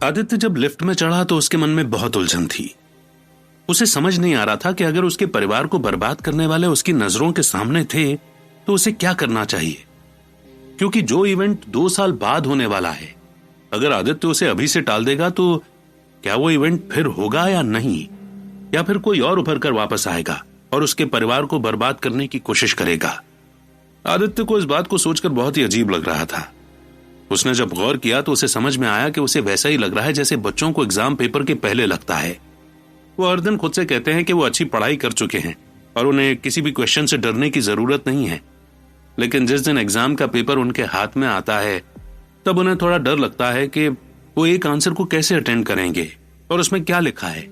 आदित्य जब लिफ्ट में चढ़ा तो उसके मन में बहुत उलझन थी। उसे समझ नहीं आ रहा था कि अगर उसके परिवार को बर्बाद करने वाले उसकी नजरों के सामने थे तो उसे क्या करना चाहिए, क्योंकि जो इवेंट 2 साल बाद होने वाला है, अगर आदित्य उसे अभी से टाल देगा तो क्या वो इवेंट फिर होगा या नहीं, या फिर कोई और उभर कर वापस आएगा और उसके परिवार को बर्बाद करने की कोशिश करेगा। आदित्य को इस बात को सोचकर बहुत ही अजीब लग रहा था। उसने जब गौर किया तो उसे समझ में आया कि उसे वैसा ही लग रहा है जैसे बच्चों को एग्जाम पेपर के पहले लगता है। वो हर दिन खुद से कहते हैं कि वो अच्छी पढ़ाई कर चुके हैं और उन्हें किसी भी क्वेश्चन से डरने की जरूरत नहीं है, लेकिन जिस दिन एग्जाम का पेपर उनके हाथ में आता है तब उन्हें थोड़ा डर लगता है कि वो एक आंसर को कैसे अटेंड करेंगे और उसमें क्या लिखा है।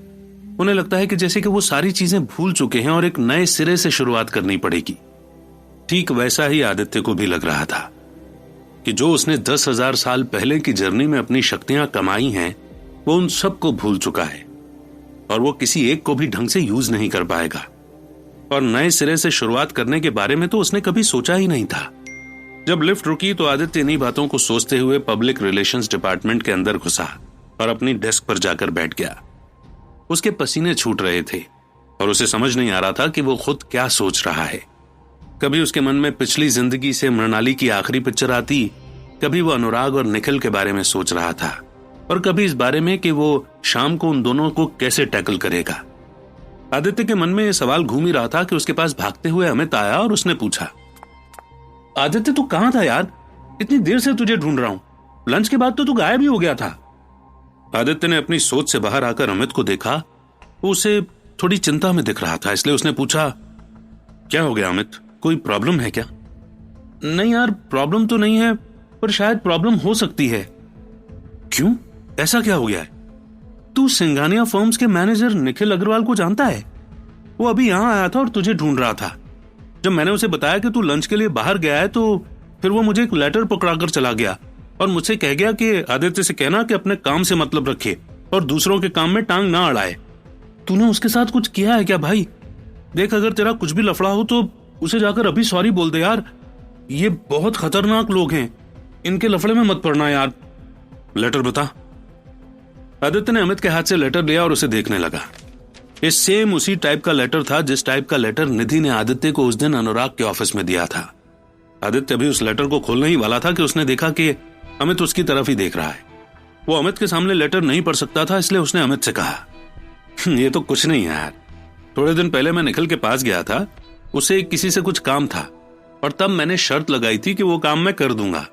उन्हें लगता है कि जैसे कि वो सारी चीजें भूल चुके हैं और एक नए सिरे से शुरुआत करनी पड़ेगी। ठीक वैसा ही आदित्य को भी लग रहा था कि जो उसने 10,000 साल पहले की जर्नी में अपनी शक्तियां कमाई हैं, वो उन सबको भूल चुका है और वो किसी एक को भी ढंग से यूज नहीं कर पाएगा। और नए सिरे से शुरुआत करने के बारे में तो उसने कभी सोचा ही नहीं था। जब लिफ्ट रुकी तो आदित्य इन्हीं बातों को सोचते हुए पब्लिक रिलेशंस डिपार्टमेंट के अंदर घुसा और अपनी डेस्क पर जाकर बैठ गया। उसके पसीने छूट रहे थे और उसे समझ नहीं आ रहा था कि वो खुद क्या सोच रहा है। कभी उसके मन में पिछली जिंदगी से मृणाली की आखिरी पिक्चर आती, कभी वो अनुराग और निखिल के बारे में सोच रहा था और कभी इस बारे में कि वो शाम को उन दोनों को कैसे टैकल करेगा। आदित्य के मन में यह सवाल घूम ही रहा था कि उसके पास भागते हुए अमित आया और उसने पूछा, आदित्य तू कहां था यार? इतनी देर से तुझे ढूंढ रहा हूं। लंच के बाद तो तू गायब ही हो गया था। आदित्य ने अपनी सोच से बाहर आकर अमित को देखा। वो उसे थोड़ी चिंता में दिख रहा था, इसलिए उसने पूछा, क्या हो गया अमित, कोई प्रॉब्लम है क्या? नहीं यार, प्रॉब्लम तो नहीं है, पर शायद प्रॉब्लम हो सकती है। क्यों, ऐसा क्या हो गया है? तू सिंघानिया फर्म्स के मैनेजर निखिल अग्रवाल को जानता है? वो अभी यहां आया था और तुझे ढूंढ रहा था। जब मैंने उसे बताया कि तू लंच के लिए बाहर गया है तो फिर वो मुझे एक लेटर पकड़ाकर चला गया और मुझसे कह गया कि आदित्य से कहना कि अपने काम से मतलब रखे और दूसरों के काम में टांग ना अड़ाए। तूने उसके साथ कुछ किया है क्या भाई? देख, अगर तेरा कुछ भी लफड़ा हो तो उसे जाकर अभी सॉरी बोल दे यार। ये बहुत खतरनाक लोग हैं, इनके लफड़े में मत पड़ना यार। लेटर बता। आदित्य ने अमित के हाथ से लेटर लिया और उसे देखने लगा। ये सेम उसी टाइप का लेटर था जिस टाइप का लेटर निधि ने आदित्य को उस दिन अनुराग के ऑफिस में दिया था। आदित्य भी उस लेटर को खोलने ही वाला था कि उसने देखा कि अमित उसकी तरफ ही देख रहा है। वो अमित के सामने लेटर नहीं पढ़ सकता था, इसलिए उसने अमित से कहा, ये तो कुछ नहीं है यार, थोड़े दिन पहले मैं निखिल के पास गया था, उसे किसी से कुछ काम था और तब मैंने शर्त लगाई थी कि वो काम मैं कर दूंगा,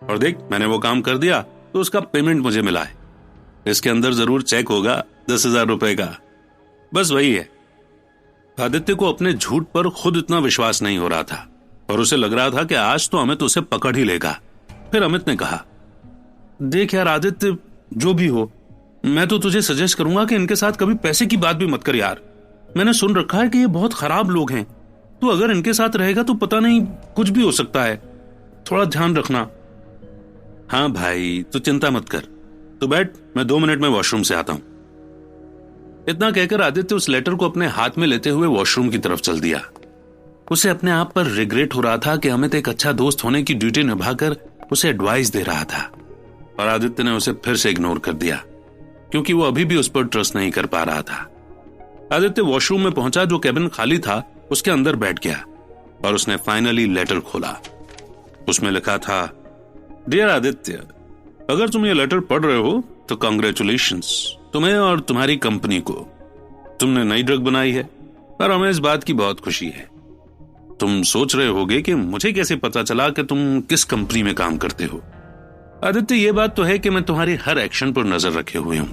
और देख मैंने वो काम कर दिया तो उसका पेमेंट मुझे मिला है। इसके अंदर जरूर चेक होगा 10,000 रुपए का, बस वही है। आदित्य को अपने झूठ पर खुद इतना विश्वास नहीं हो रहा था और उसे लग रहा था कि आज तो अमित उसे पकड़ ही लेगा। फिर अमित ने कहा, देख यार आदित्य, जो भी हो, मैं तो तुझे सजेस्ट करूंगा कि इनके साथ कभी पैसे की बात भी मत कर यार। मैंने सुन रखा है कि ये बहुत खराब लोग हैं, तो अगर इनके साथ रहेगा तो पता नहीं कुछ भी हो सकता है, थोड़ा ध्यान रखना। हाँ भाई, तू चिंता मत कर, तू बैठ, मैं 2 मिनट में वॉशरूम से आता हूं। इतना कहकर आदित्य उस लेटर को अपने हाथ में लेते हुए वॉशरूम की तरफ चल दिया। उसे अपने आप पर रिग्रेट हो रहा था कि अमित एक अच्छा दोस्त होने की ड्यूटी निभाकर उसे एडवाइस दे रहा था और आदित्य ने उसे फिर से इग्नोर कर दिया क्योंकि वो अभी भी उस पर ट्रस्ट नहीं कर पा रहा था। आदित्य वॉशरूम में पहुंचा, जो कैबिन खाली था उसके अंदर बैठ गया और उसने फाइनली लेटर खोला। उसमें लिखा था, डियर आदित्य, अगर तुम ये लेटर पढ़ रहे हो तो कांग्रेचुलेशंस तुम्हें और तुम्हारी कंपनी को। तुमने नई ड्रग बनाई है और हमें इस बात की बहुत खुशी है। तुम सोच रहे होगे कि मुझे कैसे पता चला कि तुम किस कंपनी में काम करते हो। आदित्य, ये बात तो है कि मैं तुम्हारी हर एक्शन पर नजर रखे हुए हूं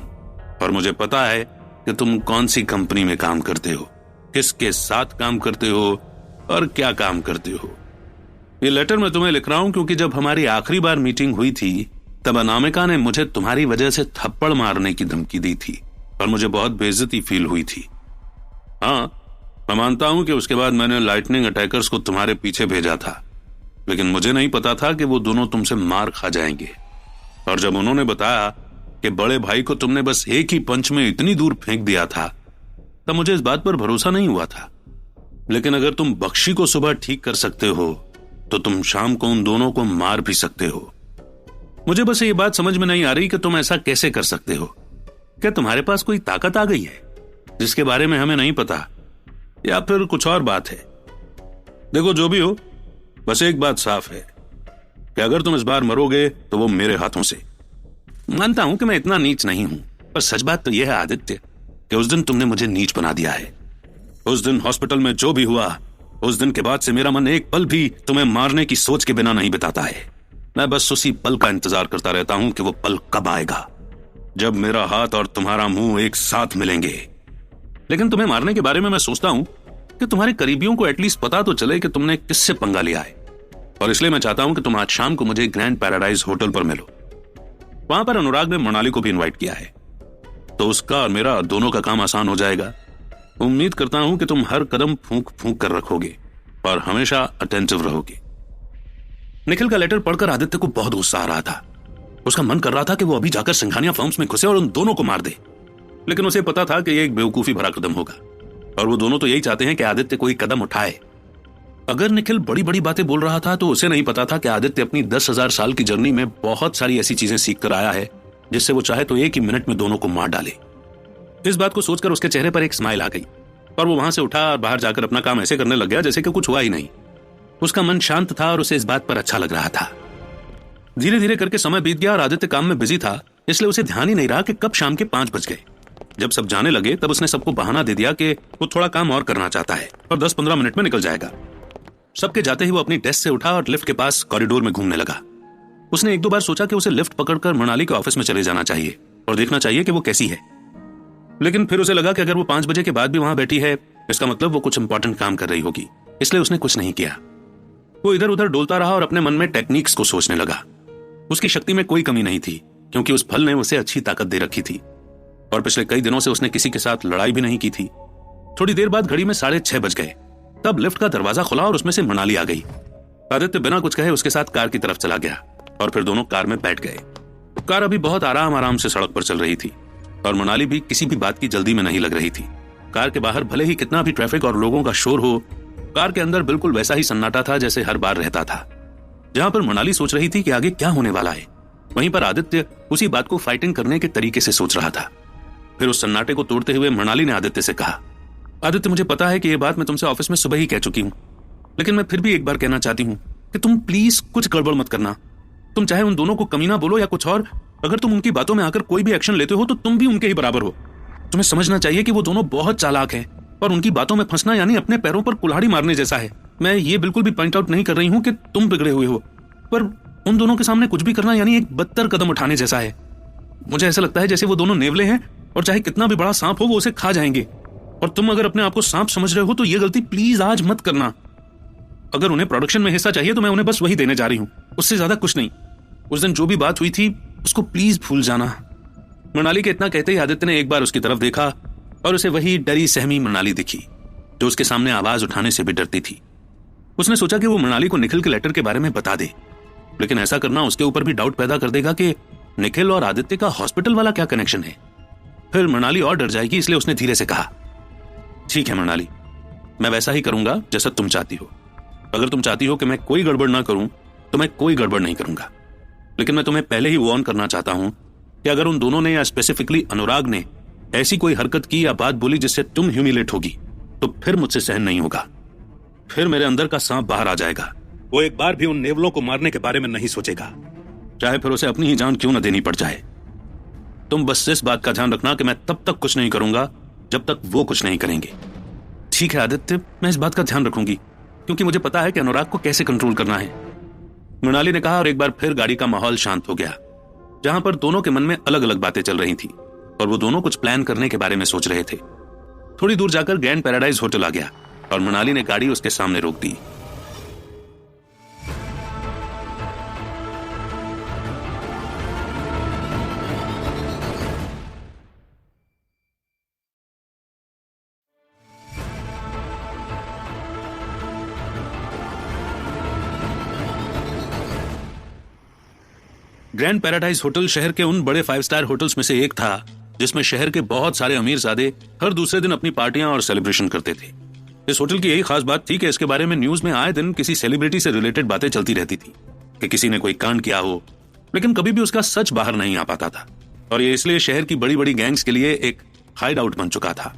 और मुझे पता है कि तुम कौन सी कंपनी में काम करते हो, किसके साथ काम करते हो और क्या काम करते हो। ये लेटर मैं तुम्हें लिख रहा हूं क्योंकि जब हमारी आखिरी बार मीटिंग हुई थी तब अनामिका ने मुझे तुम्हारी वजह से थप्पड़ मारने की धमकी दी थी और मुझे बहुत बेइज्जती फील हुई थी। हाँ, मैं मानता हूं कि उसके बाद मैंने लाइटनिंग अटैकर्स को तुम्हारे पीछे भेजा था, लेकिन मुझे नहीं पता था कि वो दोनों तुमसे मार खा जाएंगे। और जब उन्होंने बताया कि बड़े भाई को तुमने बस एक ही पंच में इतनी दूर फेंक दिया था, तब मुझे इस बात पर भरोसा नहीं हुआ था। लेकिन अगर तुम बख्शी को सुबह ठीक कर सकते हो तो तुम शाम को उन दोनों को मार भी सकते हो। मुझे बस ये बात समझ में नहीं आ रही कि तुम ऐसा कैसे कर सकते हो। क्या तुम्हारे पास कोई ताकत आ गई है जिसके बारे में हमें नहीं पता, या फिर कुछ और बात है? देखो, जो भी हो, बस एक बात साफ है कि अगर तुम इस बार मरोगे तो वो मेरे हाथों से। मानता हूं कि मैं इतना नीच नहीं हूं, पर सच बात तो यह है आदित्य कि उस दिन तुमने मुझे नीच बना दिया है। उस दिन हॉस्पिटल में जो भी हुआ, उस दिन के बाद से मेरा मन एक पल भी तुम्हें मारने की सोच के बिना नहीं बिताता है। मैं बस उसी पल का इंतजार करता रहता हूं कि वो पल कब आएगा जब मेरा हाथ और तुम्हारा मुंह एक साथ मिलेंगे। लेकिन तुम्हें मारने के बारे में मैं सोचता हूं कि तुम्हारे करीबियों को एटलीस्ट पता तो चले कि तुमने किससे पंगा लिया है, और इसलिए मैं चाहता हूं कि तुम आज शाम को मुझे ग्रैंड पैराडाइज होटल पर मिलो। वहां पर अनुराग ने मृणाली को भी इनवाइट किया है, तो उसका और मेरा दोनों का काम आसान हो जाएगा। उम्मीद करता हूं कि तुम हर कदम फूंक फूंक कर रखोगे और हमेशा अटेंटिव रहोगे। निखिल का लेटर पढ़कर आदित्य को बहुत गुस्सा आ रहा था। उसका मन कर रहा था कि वो अभी जाकर सिंघानिया फर्म्स में घुसे और उन दोनों को मार दे, लेकिन उसे पता था कि यह एक बेवकूफी भरा कदम होगा, और वो दोनों तो यही चाहते हैं कि आदित्य कोई कदम उठाए। अगर निखिल बड़ी बड़ी बातें बोल रहा था तो उसे नहीं पता था कि आदित्य अपनी 10,000 साल की जर्नी में बहुत सारी ऐसी चीजें सीख कर आया है जिससे वो चाहे तो एक ही मिनट में दोनों को मार डाले। इस बात को सोचकर उसके चेहरे पर एक स्माइल आ गई और वो वहां से उठा और बाहर जाकर अपना काम ऐसे करने लग गया जैसे कि कुछ हुआ ही नहीं। उसका मन शांत था और उसे इस बात पर अच्छा लग रहा था। धीरे धीरे करके समय बीत गया और आदित्य काम में बिजी था, इसलिए उसे ध्यान ही नहीं रहा कि कब शाम के 5 बज गए। जब सब जाने लगे तब उसने सबको बहाना दे दिया कि वो थोड़ा काम और करना चाहता है और 10-15 मिनट में निकल जाएगा। सबके जाते ही वो अपनी डेस्क से उठा और लिफ्ट के पास कॉरिडोर में घूमने लगा। उसने 1-2 बार सोचा कि उसे लिफ्ट पकड़कर मृणाली के ऑफिस में चले जाना चाहिए और देखना चाहिए कि वो कैसी है, लेकिन फिर उसे लगा कि अगर वो 5 बजे के बाद भी वहां बैठी है, इसका मतलब वो कुछ इंपॉर्टेंट काम कर रही होगी, इसलिए उसने कुछ नहीं किया। वो इधर उधर डोलता रहा और अपने मन में टेक्निक्स को सोचने लगा। उसकी शक्ति में कोई कमी नहीं थी क्योंकि उस फल ने उसे अच्छी ताकत दे रखी थी, और पिछले कई दिनों से उसने किसी के साथ लड़ाई भी नहीं की थी। थोड़ी देर बाद घड़ी में 6:30 बज गए। तब लिफ्ट का दरवाजा खुला और उसमें से मृणाली आ गई। आदित्य बिना कुछ कहे उसके साथ कार की तरफ चला गया और फिर दोनों कार में बैठ गए। कार अभी बहुत आराम से सड़क पर चल रही थी और मृणाली भी किसी भी बात की जल्दी में नहीं लग रही थी। कार के बाहर भले ही कितना भी ट्रैफिक और लोगों का शोर हो, कार के अंदर बिल्कुल वैसा ही सन्नाटा था जैसे हर बार रहता था। जहां पर मृणाली सोच रही थी कि आगे क्या होने वाला है, वहीं पर आदित्य उसी बात को फाइटिंग करने के तरीके से सोच रहा था। फिर उस सन्नाटे को तोड़ते हुए मृणाली ने आदित्य से कहा, आदित्य, मुझे पता है कि यह बात मैं तुमसे ऑफिस में सुबह ही कह चुकी हूं, लेकिन मैं फिर भी एक बार कहना चाहती हूं कि तुम प्लीज कुछ गड़बड़ मत करना। तुम चाहे उन दोनों को कमीना बोलो या कुछ और, अगर तुम उनकी बातों में आकर कोई भी एक्शन लेते हो तो तुम भी उनके ही बराबर हो। तुम्हें समझना चाहिए कि वो दोनों बहुत चालाक हैं और उनकी बातों में फंसना यानी अपने पैरों पर कुल्हाड़ी मारने जैसा है। मैं ये बिल्कुल भी पॉइंट आउट नहीं कर रही हूं कि तुम बिगड़े हुए हो, पर उन दोनों के सामने कुछ भी करना यानी एक बदतर कदम उठाने जैसा है। मुझे ऐसा लगता है जैसे वो दोनों नेवले हैं और चाहे कितना भी बड़ा सांप हो वो उसे खा जाएंगे, और तुम अगर अपने आप को सांप समझ रहे हो तो ये गलती प्लीज आज मत करना। अगर उन्हें प्रोडक्शन में हिस्सा चाहिए तो मैं उन्हें बस वही देने जा रही हूं, उससे ज्यादा कुछ नहीं। उस दिन जो भी बात हुई थी उसको प्लीज भूल जाना। मृणाली के इतना कहते ही आदित्य ने एक बार उसकी तरफ देखा और उसे वही डरी सहमी मृणाली दिखी जो उसके सामने आवाज उठाने से भी डरती थी। उसने सोचा कि वो मृणाली को निखिल के लेटर के बारे में बता दे, लेकिन ऐसा करना उसके ऊपर भी डाउट पैदा कर देगा कि निखिल और आदित्य का हॉस्पिटल वाला क्या कनेक्शन है। फिर मृणाली और डर जाएगी, इसलिए उसने धीरे से कहा, ठीक है मृणाली, मैं वैसा ही करूंगा जैसा तुम चाहती हो। अगर तुम चाहती हो कि मैं कोई गड़बड़ ना करूं तो मैं कोई गड़बड़ नहीं करूंगा, लेकिन मैं तुम्हें पहले ही वार्न करना चाहता हूं कि अगर उन दोनों ने या स्पेसिफिकली अनुराग ने ऐसी कोई हरकत की या बात बोली जिससे तुम ह्यूमिलेट होगी तो फिर मुझसे सहन नहीं होगा। फिर मेरे अंदर का सांप बाहर आ जाएगा। वो एक बार भी उन नेवलों को मारने के बारे में नहीं सोचेगा, चाहे फिर उसे अपनी ही जान क्यों न देनी पड़ जाए। तुम बस इस बात का ध्यान रखना कि मैं तब तक कुछ नहीं करूंगा जब तक वो कुछ नहीं करेंगे। ठीक है आदित्य, मैं इस बात का ध्यान रखूंगी क्योंकि मुझे पता है कि अनुराग को कैसे कंट्रोल करना है, मृणाली ने कहा। और एक बार फिर गाड़ी का माहौल शांत हो गया, जहां पर दोनों के मन में अलग अलग बातें चल रही थी और वो दोनों कुछ प्लान करने के बारे में सोच रहे थे। थोड़ी दूर जाकर ग्रैंड पैराडाइज होटल आ गया और मृणाली ने गाड़ी उसके सामने रोक दी। ग्रैंड पैराडाइज होटल शहर के उन बड़े 5 स्टार होटल्स में से एक था जिसमें शहर के बहुत सारे अमीरजादे हर दूसरे दिन अपनी पार्टियां और सेलिब्रेशन करते थे। इस होटल की यही खास बात थी कि इसके बारे में न्यूज में आए दिन किसी सेलिब्रिटी से रिलेटेड बातें चलती रहती थी कि किसी ने कोई कांड किया हो, लेकिन कभी भी उसका सच बाहर नहीं आ पाता था, और ये इसलिए शहर की बड़ी बड़ी गैंग्स के लिए एक हाइड आउट बन चुका था।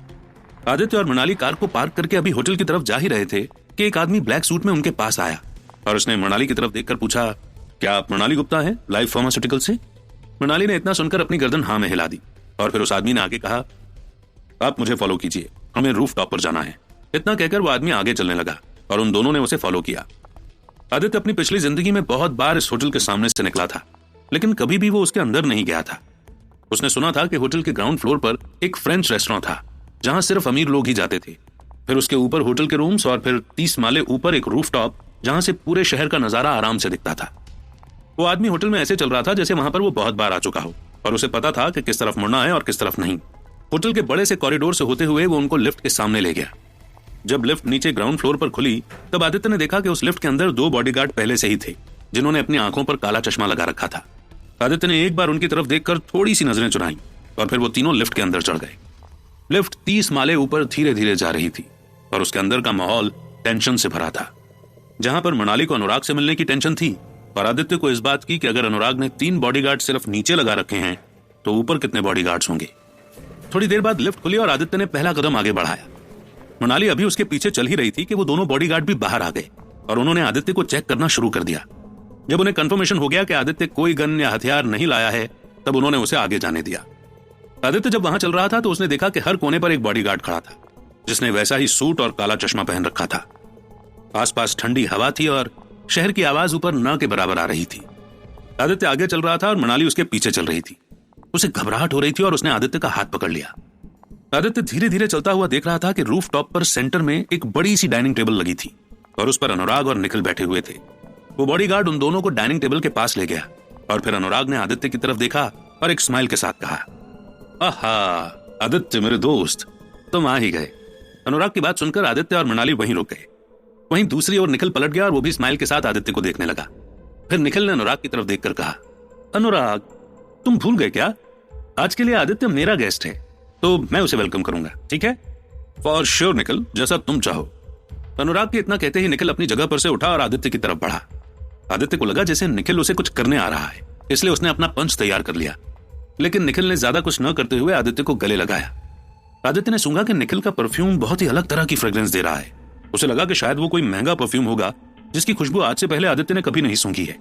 आदित्य और मृणाली कार को पार्क करके अभी होटल की तरफ जा ही रहे थे कि एक आदमी ब्लैक सूट में उनके पास आया और उसने मृणाली की तरफ देखकर पूछा, क्या आप मृणाली गुप्ता हैं, लाइफ फार्मास्यूटिकल से? मृणाली ने इतना सुनकर अपनी गर्दन हाँ में हिला दी और फिर उस आदमी ने आगे कहा, आप मुझे फॉलो कीजिए, हमें रूफ टॉप पर जाना है। इतना कहकर वो आदमी आगे चलने लगा और उन दोनों ने उसे फॉलो किया। आदित्य अपनी पिछली जिंदगी में बहुत बार इस होटल के सामने से निकला था, लेकिन कभी भी वो उसके अंदर नहीं गया था। उसने सुना था कि होटल के ग्राउंड फ्लोर पर एक फ्रेंच रेस्टोरेंट था जहां सिर्फ अमीर लोग ही जाते थे। फिर उसके ऊपर होटल के रूम्स और फिर 30 माले ऊपर एक रूफ टॉप जहां से पूरे शहर का नजारा आराम से दिखता था। वो आदमी होटल में ऐसे चल रहा था जैसे वहां पर वो बहुत बार आ चुका हो और उसे पता था कि किस तरफ मुड़ना है और किस तरफ नहीं। होटल के बड़े से कॉरिडोर से होते हुए वो उनको लिफ्ट के सामने ले गया। जब लिफ्ट नीचे ग्राउंड फ्लोर पर खुली तब आदित्य ने देखा कि उस लिफ्ट के अंदर 2 बॉडीगार्ड पहले से ही थे जिन्होंने अपनी आंखों पर काला चश्मा लगा रखा था। आदित्य ने एक बार उनकी तरफ देखकर थोड़ी सी नजरें चुराई और फिर वो तीनों लिफ्ट के अंदर चढ़ गए। लिफ्ट 30 माले ऊपर धीरे धीरे जा रही थी और उसके अंदर का माहौल टेंशन से भरा था। जहां पर मृणाली को अनुराग से मिलने की टेंशन थी और आदित्य को इस बात की कि अगर अनुराग ने 3 बॉडीगार्ड सिर्फ नीचे लगा रखे हैं तो ऊपर कितने बॉडीगार्ड्स होंगे। थोड़ी देर बाद लिफ्ट खुली और आदित्य ने पहला कदम आगे बढ़ाया। मृणाली अभी उसके पीछे चल ही रही थी कि वो दोनों बॉडीगार्ड भी बाहर आ गए और उन्होंने आदित्य को चेक करना शुरू कर दिया। जब उन्हें कंफर्मेशन हो गया कि आदित्य कोई गन या हथियार नहीं लाया है तब उन्होंने उसे आगे जाने दिया। आदित्य जब वहां चल रहा था तो उसने देखा कि हर कोने पर एक बॉडीगार्ड खड़ा था जिसने वैसा ही सूट और काला चश्मा पहन रखा था। आसपास ठंडी हवा थी और शहर की आवाज ऊपर न के बराबर आ रही थी। आदित्य आगे चल रहा था और मृणाली उसके पीछे चल रही थी। उसे घबराहट हो रही थी और उसने आदित्य का हाथ पकड़ लिया। आदित्य धीरे धीरे चलता हुआ देख रहा था कि रूफ टॉप पर सेंटर में एक बड़ी सी डाइनिंग टेबल लगी थी और उस पर अनुराग और निखिल बैठे हुए थे। वो बॉडीगार्ड उन दोनों को डाइनिंग टेबल के पास ले गया और फिर अनुराग ने आदित्य की तरफ देखा और एक स्माइल के साथ कहा, आहा आदित्य मेरे दोस्त, तुम आ ही गए। अनुराग की बात सुनकर आदित्य और मृणाली वहीं रुक गए। वहीं दूसरी ओर निखिल पलट गया और वो भी स्माइल के साथ आदित्य को देखने लगा। फिर निखिल ने अनुराग की तरफ देखकर कहा, अनुराग तुम भूल गए क्या? आज के लिए आदित्य मेरा गेस्ट है तो मैं उसे वेलकम करूंगा, ठीक है? फॉर श्योर निखिल, जैसा तुम चाहो। अनुराग के इतना कहते ही निखिल अपनी जगह पर से उठा और आदित्य की तरफ बढ़ा। आदित्य को लगा जैसे निखिल उसे कुछ करने आ रहा है, इसलिए उसने अपना पंच तैयार कर लिया, लेकिन निखिल ने ज्यादा कुछ न करते हुए आदित्य को गले लगाया। आदित्य ने सूंघा कि निखिल का परफ्यूम बहुत ही अलग तरह की फ्रेग्रेंस दे रहा है। उसे लगा कि शायद वो कोई महंगा परफ्यूम होगा जिसकी खुशबू आज से पहले आदित्य ने कभी नहीं सूंघी है।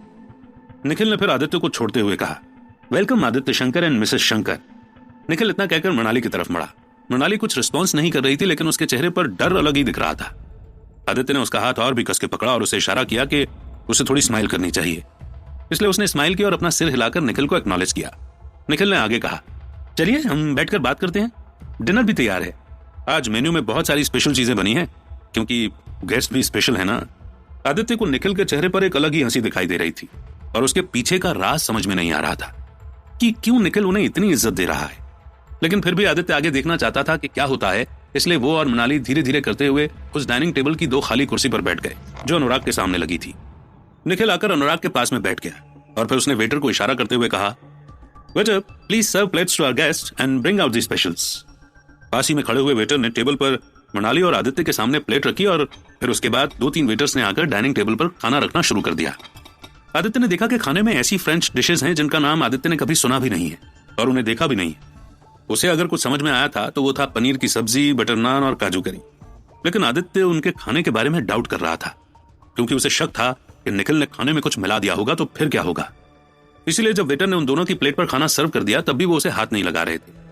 निखिल ने फिर आदित्य को छोड़ते हुए कहा, welcome Aditya Shankar and Mrs Shankar. Nikhil इतना कहकर मृणाली की तरफ मुड़ा। मृणाली कुछ रिस्पॉन्स नहीं कर रही थी, लेकिन उसके चेहरे पर डर अलग ही दिख रहा था। आदित्य ने उसका हाथ और भी कस के पकड़ा और उसे इशारा किया कि उसे थोड़ी स्माइल करनी चाहिए, इसलिए उसने स्माइल की और अपना सिर हिलाकर निखिल को एक्नॉलेज किया। निखिल ने आगे कहा, चलिए हम बैठकर बात करते हैं, डिनर भी तैयार है। आज मेन्यू में बहुत सारी स्पेशल चीजें बनी हैं क्योंकि गेस्ट भी स्पेशल है ना। आदित्य को निखिल के चेहरे पर एक अलग ही हंसी दिखाई दे रही थी और उसके पीछे का राज समझ में नहीं आ रहा था कि क्यों निखिल उन्हें इतनी इज्जत दे रहा है। लेकिन फिर भी आदित्य आगे देखना चाहता था कि क्या होता है, इसलिए वो और मृणाली धीरे धीरे करते हुए उस डाइनिंग टेबल की 2 खाली कुर्सी पर बैठ गए जो अनुराग के सामने लगी थी। निखिल आकर अनुराग के पास में बैठ गया और फिर उसने वेटर को इशारा करते हुए कहा, waiter please serve plates to our guest and bring out the specials. पास ही में खड़े हुए वेटर ने टेबल पर मृणाली और आदित्य के सामने प्लेट रखी और फिर उसके बाद 2-3 वेटर्स ने आकर डाइनिंग टेबल पर खाना रखना शुरू कर दिया। आदित्य ने देखा कि खाने में ऐसी फ्रेंच डिशेस हैं जिनका नाम आदित्य ने कभी सुना भी नहीं है और उन्हें देखा भी नहीं है। उसे अगर कुछ समझ में आया था तो वो था पनीर की सब्जी, बटर नान और काजू करी। लेकिन आदित्य उनके खाने के बारे में डाउट कर रहा था क्योंकि उसे शक था कि निखिल ने खाने में कुछ मिला दिया होगा तो फिर क्या होगा। इसलिए जब वेटर ने उन दोनों की प्लेट पर खाना सर्व कर दिया तब भी वो उसे हाथ नहीं लगा रहे थे।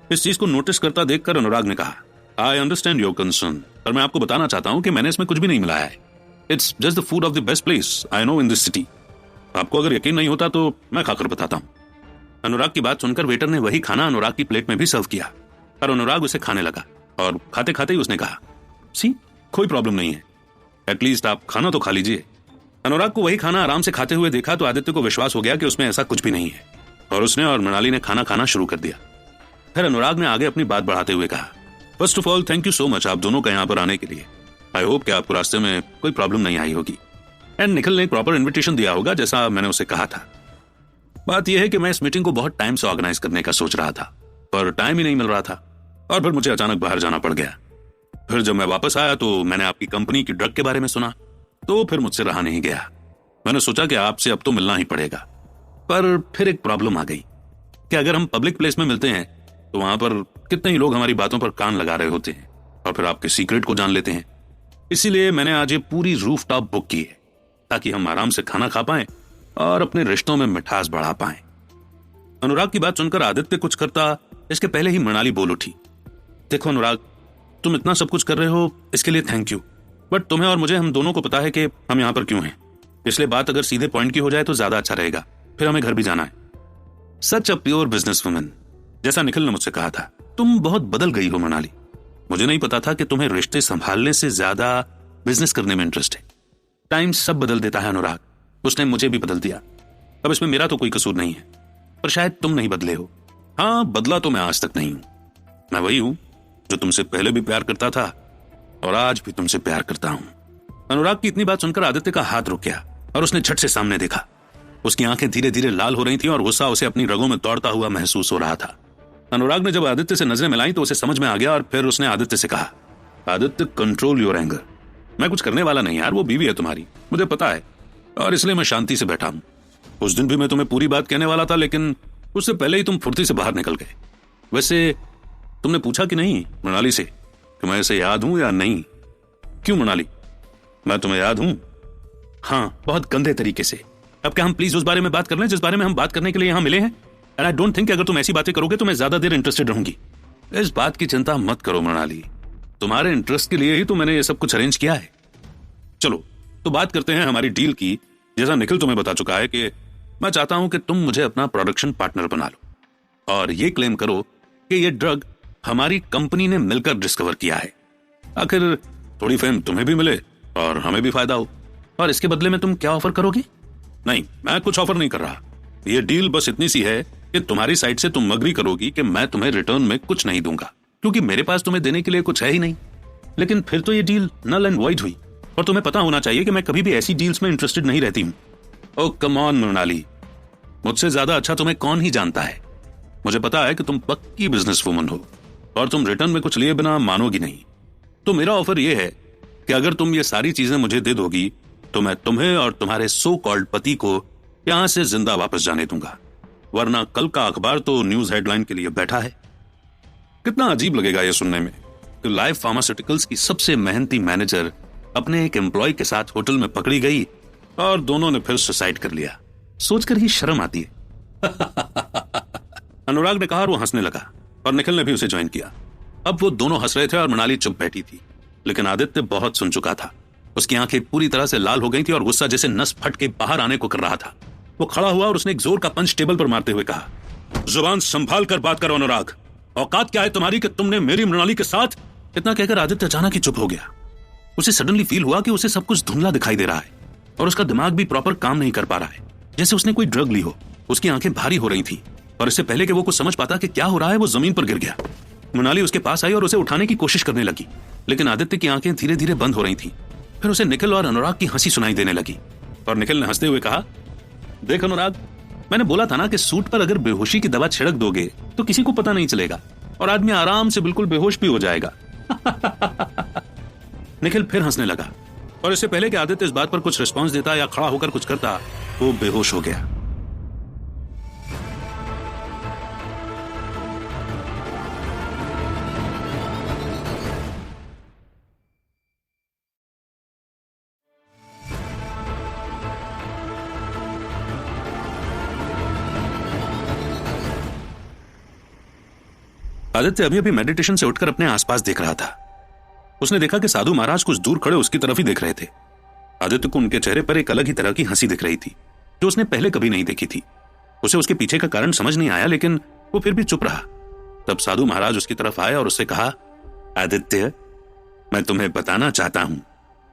इस चीज को नोटिस करता देखकर अनुराग ने कहा, आई अंडरस्टैंड योर कंसर्न, पर मैं आपको बताना चाहता हूं कि मैंने इसमें कुछ भी नहीं मिलाया है। It's just the food of the best place I know in this city. आपको अगर यकीन नहीं होता तो मैं खाकर बताता हूं। अनुराग की बात सुनकर वेटर ने वही खाना अनुराग की प्लेट में भी सर्व किया और अनुराग उसे खाने लगा और खाते खाते ही उसने कहा, सी कोई प्रॉब्लम नहीं है, एटलीस्ट आप खाना तो खा लीजिए। अनुराग को वही खाना आराम से खाते हुए देखा तो आदित्य को विश्वास हो गया कि उसमें ऐसा कुछ भी नहीं है और उसने और मृणाली ने खाना खाना शुरू कर दिया। फिर अनुराग ने आगे अपनी बात बढ़ाते हुए कहा, first of all thank you so much आप दोनों का यहाँ पर आने के लिए। आई होप कि आपको रास्ते में कोई प्रॉब्लम नहीं आई होगी एंड निखिल ने एक प्रॉपर इन्विटेशन दिया होगा जैसा मैंने उसे कहा था। बात यह है कि मैं इस मीटिंग को बहुत टाइम से ऑर्गेनाइज करने का सोच रहा था पर टाइम ही नहीं मिल रहा था और फिर मुझे अचानक बाहर जाना पड़ गया। फिर जब मैं वापस आया तो मैंने आपकी कंपनी की ड्रग के बारे में सुना तो फिर मुझसे रहा नहीं गया। मैंने सोचा कि आपसे अब तो मिलना ही पड़ेगा, पर फिर एक प्रॉब्लम आ गई कि अगर हम पब्लिक प्लेस में मिलते हैं तो वहां पर कितने ही लोग हमारी बातों पर कान लगा रहे होते हैं और फिर आपके सीक्रेट को जान लेते हैं। इसीलिए मैंने आज ये पूरी रूफटॉप बुक की है ताकि हम आराम से खाना खा पाएं और अपने रिश्तों में मिठास बढ़ा पाएं। अनुराग की बात सुनकर आदित्य कुछ करता इसके पहले ही मृणाली बोल उठी, देखो अनुराग, तुम इतना सब कुछ कर रहे हो इसके लिए थैंक यू, बट तुम्हें और मुझे, हम दोनों को पता है कि हम यहां पर क्यों हैं, इसलिए बात अगर सीधे पॉइंट की हो जाए तो ज्यादा अच्छा रहेगा, फिर हमें घर भी जाना है। सच अ प्योर बिजनेस वुमन, जैसा निखिल ने मुझसे कहा था। तुम बहुत बदल गई हो मृणाली। मुझे नहीं पता था कि तुम्हें रिश्ते संभालने से ज्यादा बिजनेस करने में इंटरेस्ट है। टाइम सब बदल देता है अनुराग, उसने मुझे भी बदल दिया। अब इसमें मेरा तो कोई कसूर नहीं है, पर शायद तुम नहीं बदले हो। हाँ, बदला तो मैं आज तक नहीं हूं। मैं वही हूं जो तुमसे पहले भी प्यार करता था और आज भी तुमसे प्यार करता हूं। अनुराग की इतनी बात सुनकर आदित्य का हाथ रुक गया और उसने झट से सामने देखा। उसकी आंखें धीरे धीरे लाल हो रही थी और गुस्सा उसे अपनी रगों में दौड़ता हुआ महसूस हो रहा था। अनुराग ने जब आदित्य से नजरें मिलाई तो उसे समझ में आ गया और फिर उसने आदित्य से कहा, आदित्य कंट्रोल योर एंगर। मैं कुछ करने वाला नहीं यार, वो बीवी है तुम्हारी, मुझे पता है, और इसलिए मैं शांति से बैठा हूं। उस दिन भी मैं तुम्हें पूरी बात कहने वाला था, लेकिन उससे पहले ही तुम फुर्ती से बाहर निकल गए। वैसे तुमने पूछा कि नहीं मृणाली से कि मैं इसे याद हूं या नहीं? क्यों मृणाली, मैं तुम्हें याद हूं? हाँ, बहुत गंदे तरीके से। अब क्या हम प्लीज उस बारे में बात कर लें जिस बारे में हम बात करने के लिए यहां मिले हैं? एंड आई डोंट थिंक अगर तुम ऐसी बातें करोगे तो मैं ज्यादा देर इंटरेस्टेड रहूंगी। इस बात की चिंता मत करो मृणाली, तुम्हारे इंटरेस्ट के लिए ही तो मैंने ये सब कुछ अरेंज किया है। चलो तो बात करते हैं हमारी डील की। जैसा निखिल तुम्हें बता चुका है कि मैं चाहता हूं कि तुम मुझे अपना प्रोडक्शन पार्टनर बना लो और ये क्लेम करो कि ये ड्रग हमारी कंपनी ने मिलकर डिस्कवर किया है। आखिर थोड़ी फेम तुम्हें भी मिले और हमें भी फायदा हो। और इसके बदले में तुम क्या ऑफर करोगी? नहीं, मैं कुछ ऑफर नहीं कर रहा। ये डील बस इतनी सी है कि तुम्हारी साइड से तुम अग्री करोगी कि मैं तुम्हें रिटर्न में कुछ नहीं दूंगा, क्योंकि मेरे पास तुम्हें देने के लिए कुछ है ही नहीं। लेकिन फिर तो ये डील नल एंड वॉइड हुई और तुम्हें पता होना चाहिए कि मैं कभी भी ऐसी डील्स में इंटरेस्टेड नहीं रहती हूं। ओ कम ऑन मृणाली, मुझसे ज्यादा अच्छा तुम्हें कौन ही जानता है। मुझे पता है कि तुम पक्की बिजनेस वुमन हो और तुम रिटर्न में कुछ लिए बिना मानोगी नहीं। तो मेरा ऑफर यह है कि अगर तुम ये सारी चीजें मुझे दे दोगी तो मैं तुम्हें और तुम्हारे सो कॉल्ड पति को यहां से जिंदा वापस जाने दूंगा, वरना कल का अखबार तो न्यूज हेडलाइन के लिए बैठा है। कितना अजीब लगेगा यह सुनने में कि लाइफ फार्मास्यूटिकल्स की सबसे मेहनती मैनेजर अपने एक एम्प्लॉय के साथ होटल में पकड़ी गई और दोनों ने फिर सुसाइड कर लिया। सोचकर ही शर्म आती है। अनुराग ने कहा और वो हंसने लगा और निखिल ने भी उसे ज्वाइन किया। अब वो दोनों हंस रहे थे और मृणाली चुप बैठी थी, लेकिन आदित्य बहुत सुन चुका था। उसकी आंखें पूरी तरह से लाल हो गई थी और गुस्सा जैसे नस फट के बाहर आने को कर रहा था। वो खड़ा हुआ और उसने एक जोर का पंच टेबल पर मारते हुए कहा, जुबान संभाल कर बात करो अनुराग। औकात क्या है तुम्हारी कि तुमने मेरी मृणाली के साथ? इतना कहकर आदित्य अचानक ही चुप हो गया। उसे सडनली फील हुआ कि उसे सब कुछ धुंधला दिखाई दे रहा है और उसका दिमाग भी प्रॉपर काम नहीं कर पा रहा है, जैसे उसने कोई ड्रग ली हो। उसकी आंखें भारी हो रही थी और इससे पहले कि वो कुछ समझ पाता कि क्या हो रहा है, वो जमीन पर गिर गया। मृणाली उसके पास आई और उसे उठाने की कोशिश करने लगी, लेकिन आदित्य की आंखें धीरे धीरे बंद हो रही थी। फिर उसे निखिल और अनुराग की हंसी सुनाई देने लगी और निखिल ने हंसते हुए कहा, देख अनुराग, मैंने बोला था ना कि सूट पर अगर बेहोशी की दवा छिड़क दोगे तो किसी को पता नहीं चलेगा और आदमी आराम से बिल्कुल बेहोश भी हो जाएगा। निखिल फिर हंसने लगा और इससे पहले कि आदित्य इस बात पर कुछ रिस्पॉन्स देता या खड़ा होकर कुछ करता, वो बेहोश हो गया। आदित्य अभी अभी मेडिटेशन से उठकर अपने आसपास देख रहा था। उसने देखा कि साधु महाराज कुछ दूर खड़े उसकी तरफ ही देख रहे थे। आदित्य को उनके चेहरे पर एक अलग ही तरह की हंसी दिख रही थी जो उसने पहले कभी नहीं देखी थी। उसे उसके पीछे का कारण समझ नहीं आया, लेकिन वो फिर भी चुप रहा। तब साधु महाराज उसकी तरफ आए और उससे कहा, आदित्य, मैं तुम्हें बताना चाहता हूं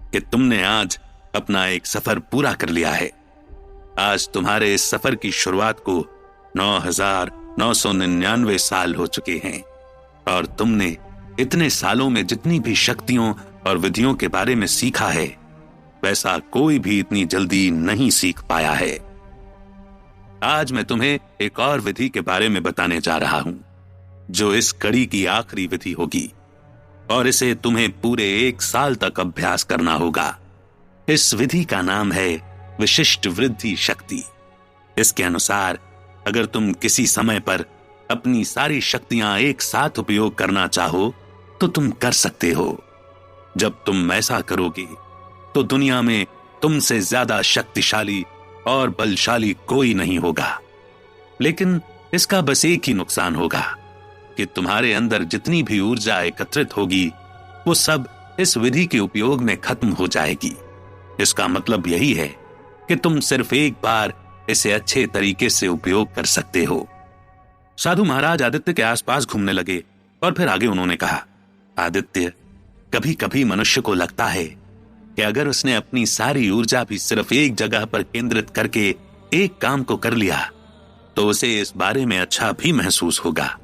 कि तुमने आज अपना एक सफर पूरा कर लिया है। आज तुम्हारे इस सफर की शुरुआत को 9,999 साल हो चुके हैं और तुमने इतने सालों में जितनी भी शक्तियों और विधियों के बारे में सीखा है, वैसा कोई भी इतनी जल्दी नहीं सीख पाया है। आज मैं तुम्हें एक और विधि के बारे में बताने जा रहा हूं, जो इस कड़ी की आखिरी विधि होगी और इसे तुम्हें पूरे 1 साल तक अभ्यास करना होगा। इस विधि का नाम है विशिष्ट वृद्धि शक्ति। इसके अनुसार अगर तुम किसी समय पर अपनी सारी शक्तियां एक साथ उपयोग करना चाहो तो तुम कर सकते हो। जब तुम ऐसा करोगे तो दुनिया में तुमसे ज्यादा शक्तिशाली और बलशाली कोई नहीं होगा। लेकिन इसका बस एक ही नुकसान होगा कि तुम्हारे अंदर जितनी भी ऊर्जा एकत्रित होगी वो सब इस विधि के उपयोग में खत्म हो जाएगी। इसका मतलब यही है कि तुम सिर्फ एक बार इसे अच्छे तरीके से उपयोग कर सकते हो। साधु महाराज आदित्य के आसपास घूमने लगे और फिर आगे उन्होंने कहा, आदित्य, कभी कभी मनुष्य को लगता है कि अगर उसने अपनी सारी ऊर्जा भी सिर्फ एक जगह पर केंद्रित करके एक काम को कर लिया तो उसे इस बारे में अच्छा भी महसूस होगा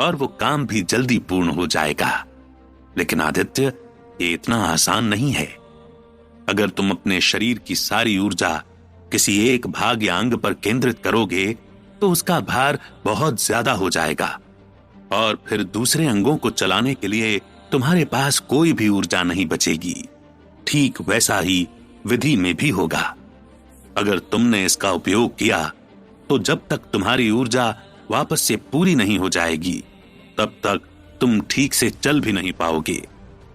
और वो काम भी जल्दी पूर्ण हो जाएगा। लेकिन आदित्य, ये इतना आसान नहीं है। अगर तुम अपने शरीर की सारी ऊर्जा किसी एक भाग या अंग पर केंद्रित करोगे तो उसका भार बहुत ज्यादा हो जाएगा और फिर दूसरे अंगों को चलाने के लिए तुम्हारे पास कोई भी ऊर्जा नहीं बचेगी। ठीक वैसा ही विधि में भी होगा। अगर तुमने इसका उपयोग किया तो जब तक तुम्हारी ऊर्जा वापस से पूरी नहीं हो जाएगी तब तक तुम ठीक से चल भी नहीं पाओगे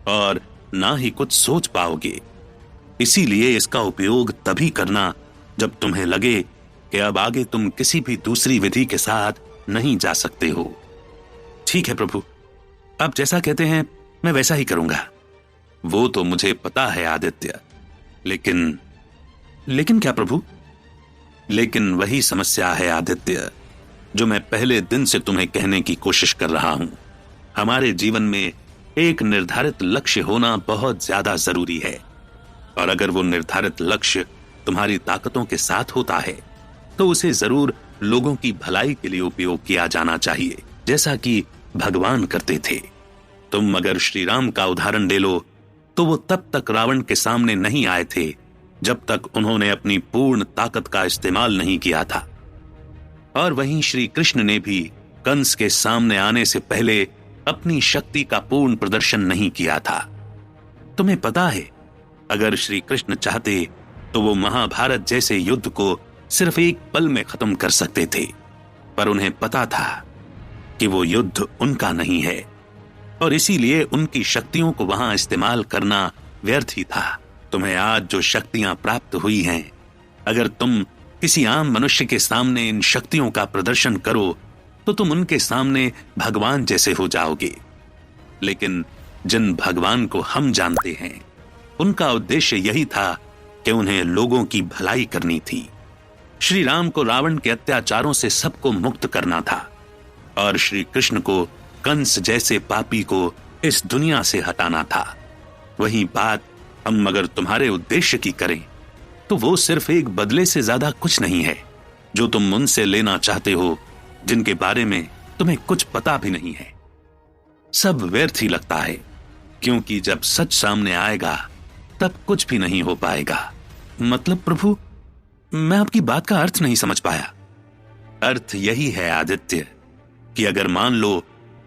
और ना ही कुछ सोच पाओगे। इसीलिए इसका उपयोग तभी करना जब तुम्हें लगे कि अब आगे तुम किसी भी दूसरी विधि के साथ नहीं जा सकते हो। ठीक है प्रभु, आप जैसा कहते हैं मैं वैसा ही करूंगा। वो तो मुझे पता है आदित्य, लेकिन क्या प्रभु? लेकिन वही समस्या है आदित्य जो मैं पहले दिन से तुम्हें कहने की कोशिश कर रहा हूं। हमारे जीवन में एक निर्धारित लक्ष्य होना बहुत ज्यादा जरूरी है और अगर वो निर्धारित लक्ष्य तुम्हारी ताकतों के साथ होता है तो उसे जरूर लोगों की भलाई के लिए उपयोग किया जाना चाहिए, जैसा कि भगवान करते थे। तुम अगर श्री राम का उदाहरण ले लो तो वो तब तक रावण के सामने नहीं आए थे जब तक उन्होंने अपनी पूर्ण ताकत का इस्तेमाल नहीं किया था। और वहीं श्री कृष्ण ने भी कंस के सामने आने से पहले अपनी शक्ति का पूर्ण प्रदर्शन नहीं किया था। तुम्हें पता है, अगर श्री कृष्ण चाहते तो वो महाभारत जैसे युद्ध को सिर्फ एक पल में खत्म कर सकते थे, पर उन्हें पता था कि वो युद्ध उनका नहीं है और इसीलिए उनकी शक्तियों को वहां इस्तेमाल करना व्यर्थ ही था। तुम्हें आज जो शक्तियां प्राप्त हुई हैं, अगर तुम किसी आम मनुष्य के सामने इन शक्तियों का प्रदर्शन करो तो तुम उनके सामने भगवान जैसे हो जाओगे। लेकिन जिन भगवान को हम जानते हैं, उनका उद्देश्य यही था कि उन्हें लोगों की भलाई करनी थी। श्री राम को रावण के अत्याचारों से सबको मुक्त करना था और श्री कृष्ण को कंस जैसे पापी को इस दुनिया से हटाना था। वही बात हम अगर तुम्हारे उद्देश्य की करें तो वो सिर्फ एक बदले से ज्यादा कुछ नहीं है जो तुम उनसे लेना चाहते हो, जिनके बारे में तुम्हें कुछ पता भी नहीं है। सब व्यर्थ ही लगता है, क्योंकि जब सच सामने आएगा तब कुछ भी नहीं हो पाएगा। मतलब प्रभु, मैं आपकी बात का अर्थ नहीं समझ पाया। अर्थ यही है आदित्य कि अगर मान लो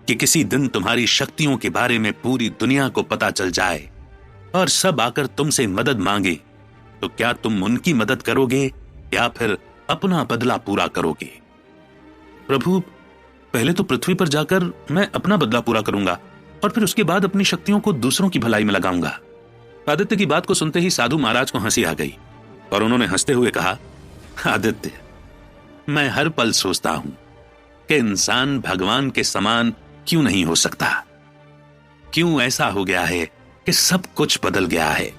कि किसी दिन तुम्हारी शक्तियों के बारे में पूरी दुनिया को पता चल जाए और सब आकर तुमसे मदद मांगे, तो क्या तुम उनकी मदद करोगे या फिर अपना बदला पूरा करोगे? प्रभु, पहले तो पृथ्वी पर जाकर मैं अपना बदला पूरा करूंगा और फिर उसके बाद अपनी शक्तियों को दूसरों की भलाई में लगाऊंगा। आदित्य की बात को सुनते ही साधु महाराज को हंसी आ गई और उन्होंने हंसते हुए कहा, आदित्य, मैं हर पल सोचता हूं कि इंसान भगवान के समान क्यों नहीं हो सकता। क्यों ऐसा हो गया है कि सब कुछ बदल गया है,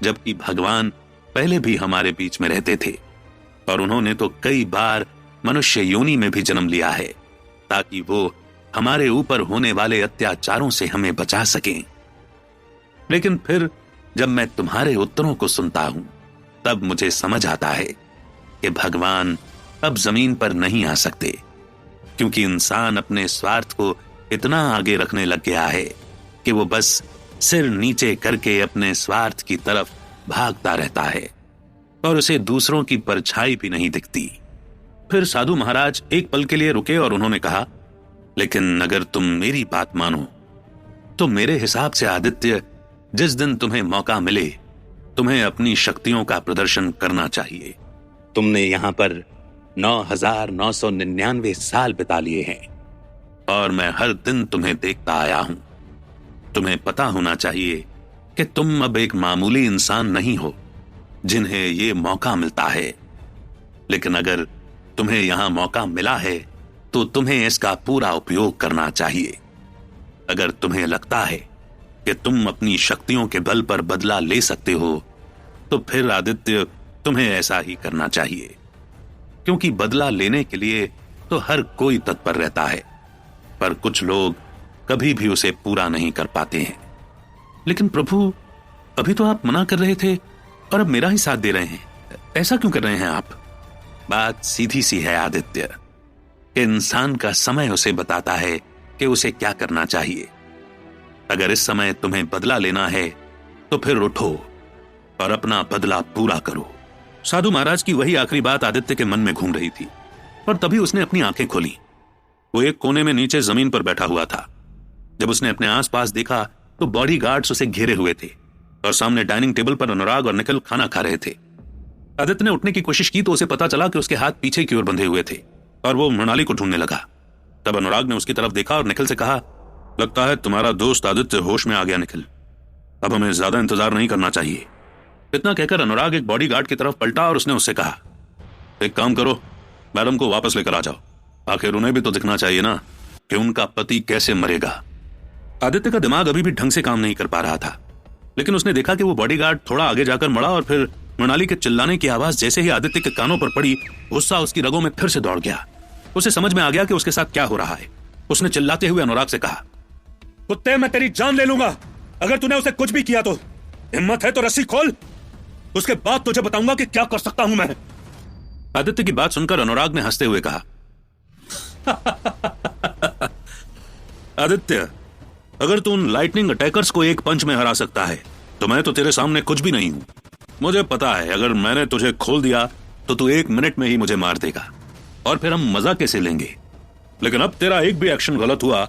जबकि भगवान पहले भी हमारे बीच में रहते थे और उन्होंने तो कई बार मनुष्य योनि में भी जन्म लिया है ताकि वो हमारे ऊपर होने वाले अत्याचारों से हमें बचा सकें। लेकिन फिर जब मैं तुम्हारे उत्तरों को सुनता हूं तब मुझे समझ आता है कि भगवान अब जमीन पर नहीं आ सकते, क्योंकि इंसान अपने स्वार्थ को इतना आगे रखने लग गया है कि वो बस सिर नीचे करके अपने स्वार्थ की तरफ भागता रहता है और उसे दूसरों की परछाई भी नहीं दिखती। फिर साधु महाराज एक पल के लिए रुके और उन्होंने कहा, लेकिन अगर तुम मेरी बात मानो तो मेरे हिसाब से आदित्य, जिस दिन तुम्हें मौका मिले तुम्हें अपनी शक्तियों का प्रदर्शन करना चाहिए। तुमने यहां पर 9,999 साल बिता लिए हैं और मैं हर दिन तुम्हें देखता आया हूं। तुम्हें पता होना चाहिए कि तुम अब एक मामूली इंसान नहीं हो जिन्हें ये मौका मिलता है, लेकिन अगर तुम्हें यहां मौका मिला है तो तुम्हें इसका पूरा उपयोग करना चाहिए। अगर तुम्हें लगता है कि तुम अपनी शक्तियों के बल पर बदला ले सकते हो तो फिर आदित्य तुम्हें ऐसा ही करना चाहिए, क्योंकि बदला लेने के लिए तो हर कोई तत्पर रहता है, पर कुछ लोग कभी भी उसे पूरा नहीं कर पाते हैं। लेकिन प्रभु, अभी तो आप मना कर रहे थे और अब मेरा ही साथ दे रहे हैं, ऐसा क्यों कर रहे हैं आप? बात सीधी सी है आदित्य, कि इंसान का समय उसे बताता है कि उसे क्या करना चाहिए। अगर इस समय तुम्हें बदला लेना है तो फिर उठो और अपना बदला पूरा करो। साधु महाराज की वही आखिरी बात आदित्य के मन में घूम रही थी और तभी उसने अपनी आंखें खोली। वो एक कोने में नीचे जमीन पर बैठा हुआ था। जब उसने अपने आसपास देखा तो बॉडीगार्ड्स उसे घेरे हुए थे और सामने डाइनिंग टेबल पर अनुराग और निखिल खाना खा रहे थे। आदित्य ने उठने की कोशिश की तो उसे पता चला कि उसके हाथ पीछे की ओर बंधे हुए थे और वो मृणाली को ढूंढने लगा। तब अनुराग ने उसकी तरफ देखा और निखिल से कहा, लगता है तुम्हारा दोस्त आदित्य होश में आ गया निखिल, अब हमें ज्यादा इंतजार नहीं करना चाहिए। इतना कहकर अनुराग एक बॉडीगार्ड की तरफ पलटा और उसने उससे कहा, एक काम करो, मैडम को वापस लेकर आ जाओ, आखिर उन्हें भी तो दिखना चाहिए ना कि उनका पति कैसे मरेगा। आदित्य का दिमाग अभी भी ढंग से काम नहीं कर पा रहा था, लेकिन उसने देखा कि वो बॉडीगार्ड थोड़ा आगे जाकर मड़ा और फिर मृणाली के चिल्लाने की आवाज जैसे ही आदित्य के कानों पर पड़ी, गुस्सा उसकी रगों में फिर से दौड़ गया। उसे समझ में आ गया कि उसके साथ क्या हो रहा है। उसने चिल्लाते हुए अनुराग से कहा, कुत्ते, मैं तेरी जान ले लूंगा अगर तूने उसे कुछ भी किया तो। हिम्मत है तो रस्सी खोल, उसके बाद तुझे बताऊंगा कि क्या कर सकता हूं मैं। आदित्य की बात सुनकर अनुराग ने हंसते हुए कहा, आदित्य, अगर तू उन लाइटनिंग अटैकर्स को एक पंच में हरा सकता है तो मैं तो तेरे सामने कुछ भी नहीं हूं। मुझे पता है अगर मैंने तुझे खोल दिया तो तू 1 मिनट में ही मुझे मार देगा और फिर हम मजा कैसे लेंगे। लेकिन अब तेरा एक भी एक्शन गलत हुआ